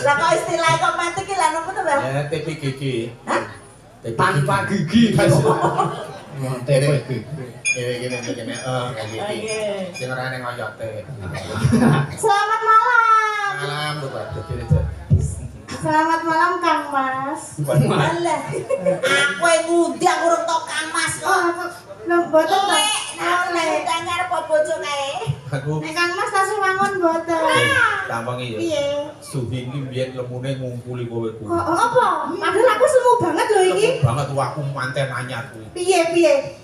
Lah kok istilahnya kok mati ki lan apa to, Mbak? Ya TP gigi. Hah? Tanpa gigi. TP gigi. Gini. Oh, kayak gigi. Sing ora ning oyote. Selamat malam. Malam, Bu Pak. Selamat malam Kang Mas. Alah. Aku yang ngundang urung tok Kang Mas kok. Lho mboten to. Nek ngundang arep bojo kae. Aku Nek Kang Mas tasih wangun mboten. gampang iki ya. Piye? Suhi iki biyen lemune ngumpuli kowe kuwi. Kok apa? Padahal aku semu banget lho iki. Banget aku manten anyar kuwi. Piye?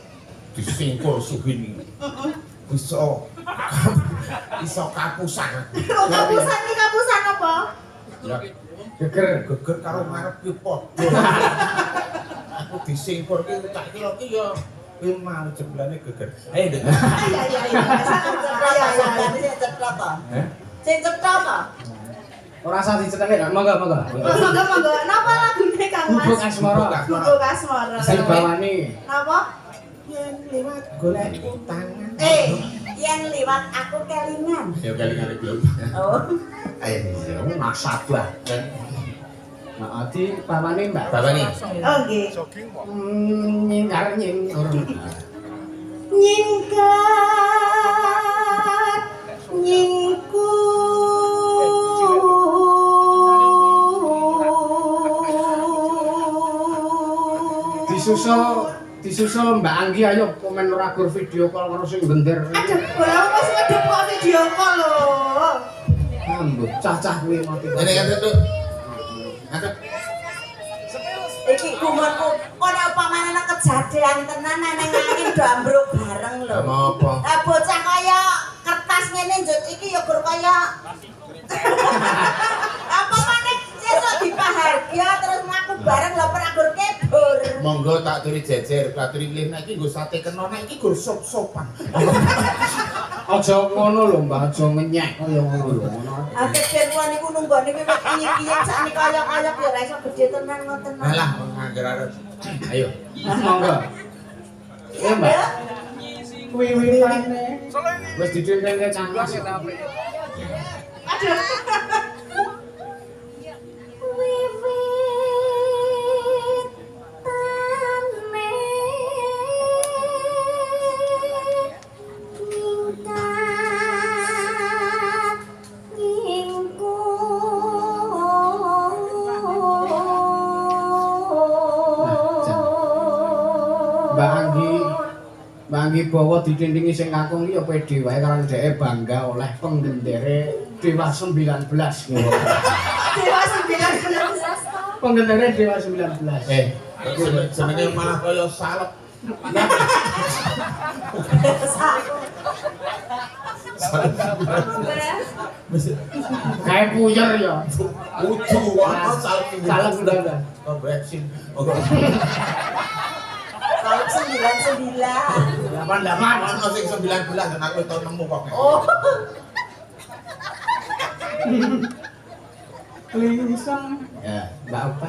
Disingkur Suhi iki. Heeh. Iso kapusan. Kapusan iki kapusan apa? Ya geger karo ngarep ki padha. Aku disingkur ki tak kira ki ya kuwi mau jemblane geger. Ayo Nduk. Iya. Sing cetok to. Sing cetok to. Ora usah dicetake, monggo. Monggo. Napa lagune Kang Mas? Bubuk asmara. Bubuk asmara. Sing bawani. Napa? Yen liwat golek tangan. Yang liwat aku kelingan. Ya kali-kali belum. Oh. Ayo Nasabah. Nah, ati bawani Mbak. Babani. Oh nggih. Nyingkar nying urung. Nyingkat nyingku. Disusul Mbak Anggi ayo komen ora gur video call karo sing bender. Aduh, bola wis ngedep kok video call lho. Ambek cacah kuwi mati. Ini kan Nduk. Ngadep. Iki gumonku ana upamane nek kejadian tenan nang angin do ambruk bareng lho. Apa? Lah bocah kaya kertas ngene njut iki ya gur kaya apa maneh sesuk dipaharga terus mlaku bareng lho ora gur kebur. Monggo tak turi jejer, tak turi milih nek iki nggo sate kena nek iki gur sop-sopan. Aja ngono lho Mbak, aja ngenyek kaya ngono lho. Ate perwan niku nunggone wiwit piye-piye sakniki kaya-kaya ya ora iso gedhe tenan ngoten. Alah, ngangger arep. Ayo. Monggo. Ya Mbak. Wiwitane wis ditempelke cangkas. Aduh. Mbak Anggi bawa didindingi sing kakung iki ya pede wae karang dheke bangga oleh penggendere Dewa 19 Dewa 19. Penggendere Dewa 19. Senenge malah kaya salep. Kae puyer ya. Udu, salep udah. Kok vaksin. Tahun 99. 88 ono sing 19 dan aku tau nemu kok. Oh. Kelingsang. Ya, Mbak apa?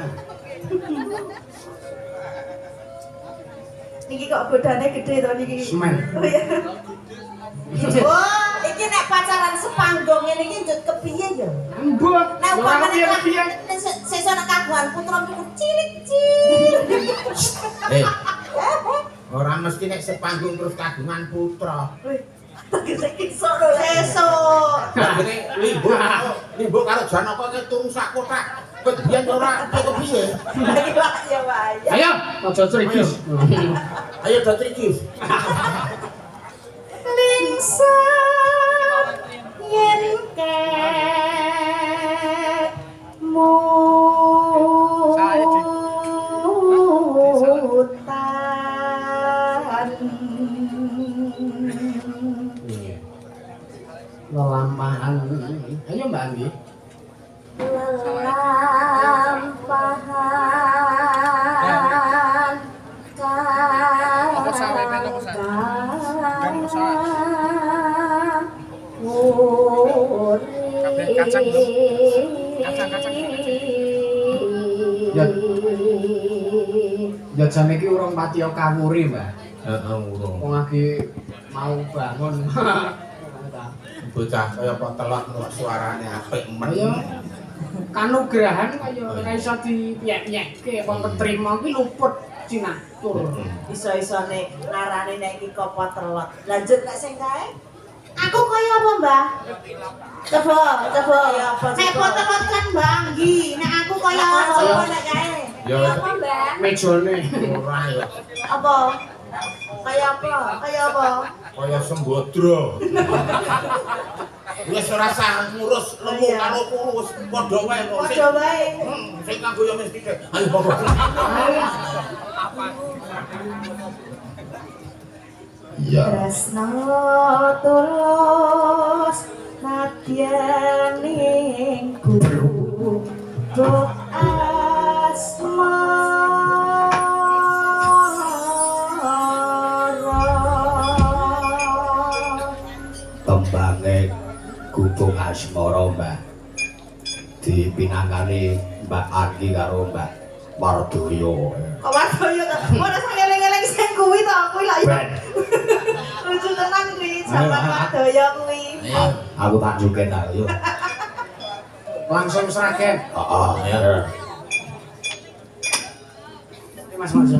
Niki kok bodane gede to niki. Semen. Oh iya. Oh, iki nek pacaran sepanggung ngene iki njut kepiye ya? Mbok. Nek upamane sesuk nek kagungan putra niku cilik-cilik. Ora mesti nek sepanggung terus kagungan putra. Tegese iso lho sesuk. Ngene limbo karo Janaka ke turu sak kotak. Kok biyen ora kepiye? Ya wae. Ayo, aja trigis. Ayo do trigis. Lingsar yen ketmu Lelampahan. Ayo Mbak Anggi. Lelampahan. Ya jam iki urung patiya kawuri, Mbak. Heeh, urung. Wong lagi mau bangun. Bocah kaya kok telok suarane apik men. Ayo. kanugrahan kaya ora iso dipiyek-piyekke wong ketrima kuwi luput cinatur. Iso-isone ngarani nek iki kopo telot. Lanjut nek sing kae. Aku kaya apa, Mbah? Coba. Nek telot kan banggi, nek aku kaya apa? Coba nek kae. Ya Apa, Mbah? Mejane ora ya. Apa? Kaya apa? Kaya Sembodra. Wis ora sah ngurus lemu karo kurus padha wae kok. Padha wae. Sing kanggo ya mesti. Ayo pokoke. Iya. Tresno tulus nadyaning guru do asmara tembange gubung asmara Mbah dipinangani Mbak Anggi karo Mbak Wardoyo. kok wadoyo ta ora sangeling-eling sing kuwi to kuwi lho ya lucu tenan kuwi jaman wadoyo kuwi Aku tak juken ta yo. Langsung seragen. Heeh, ya. Mas Mas.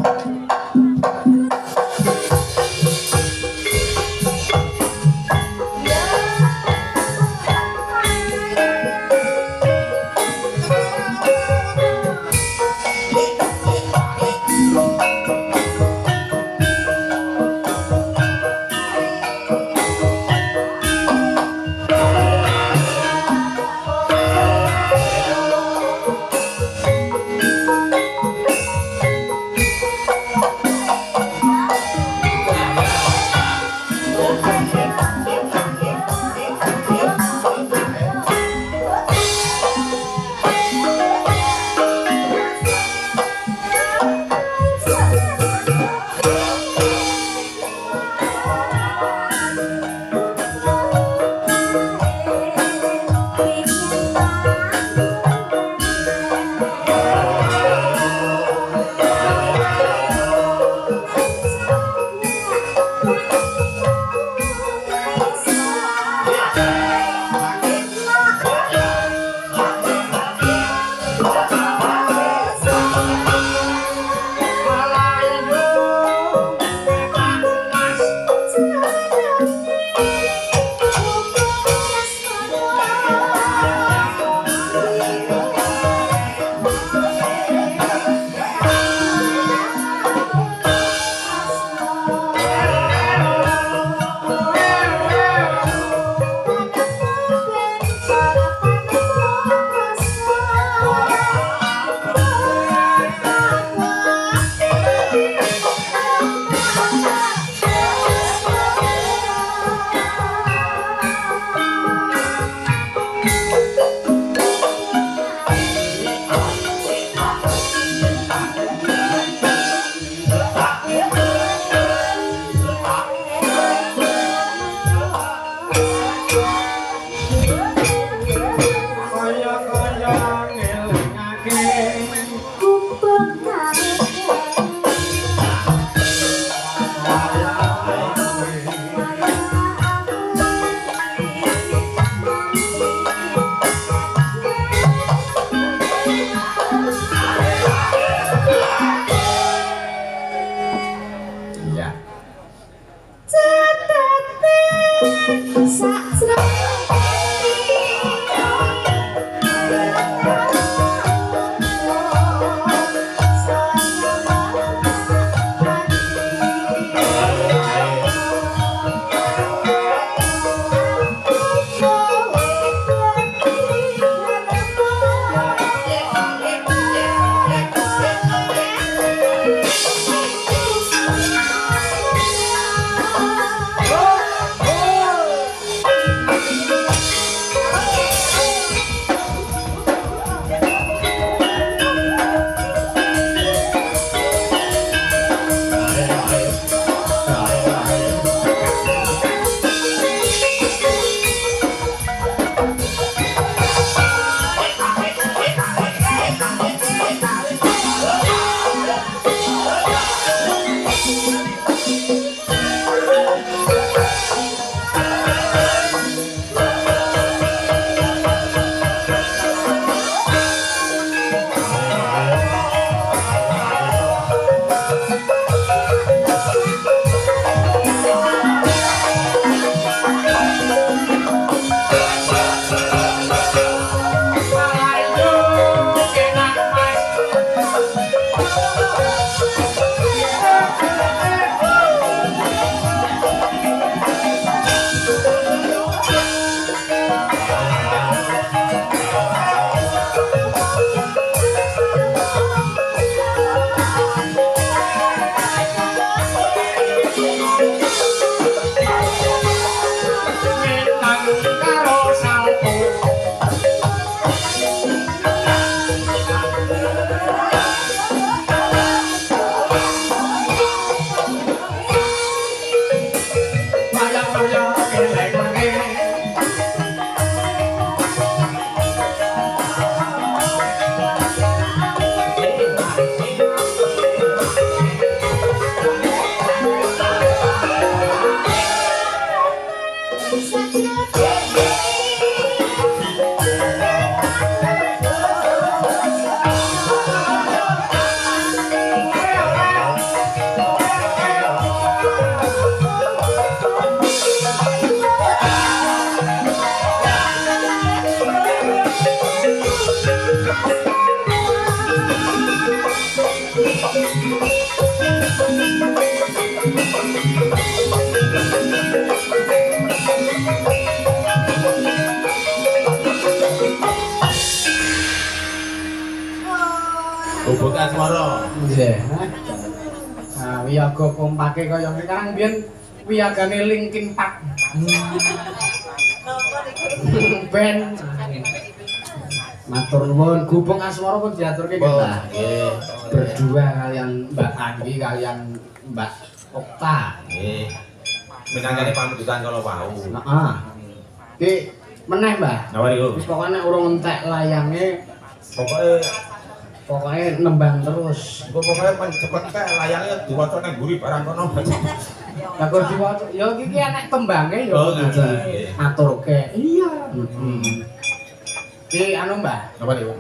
Bubuk asmara. Nggih. Nah, wiyaga kompake kaya ngene kan biyen wiyagane Linkin Park. Ben matur nuwun gubung asmara pun diaturke nggih, Mbak. Nggih. Berdua kalian Mbak Anggi kalian Mbak Okta. Nggih. Minangkane pamitan kala wau. Heeh. Ki meneh, Mbak. Napa niku? Wis pokoke nek urung entek layange pokoke nembang terus. Engko pokoke men cepet kek layange diwaca nang mburi barang kono. Lah kok diwaca ya iki enek tembange ya. Oh, nggih. Aturke. Iya. Ki anu, Mbak. Napa niku?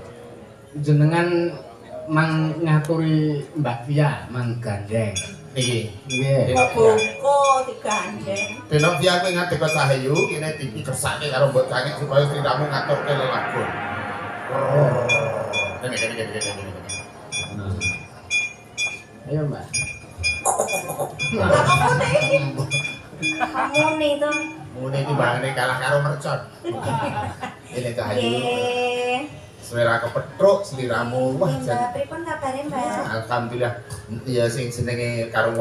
Jenengan mang ngaturi Mbak Via mang gandeng. Niki. Nggih. Buku digandeng. Dene dia kuwi ngadeg ke Cahayu, kene dipikersake karo mbok Cangik supaya sliramu ngaturke lelagon. Kene. Ayo, Mbak. Kamu nih tuh. Mune iki mbangane kalah karo mercon. Ini Cahayu. Nggih. Selera kepetruk sliramu wah Mbak, pripun kabare, Mbak? alhamdulillah ya sing jenenge karo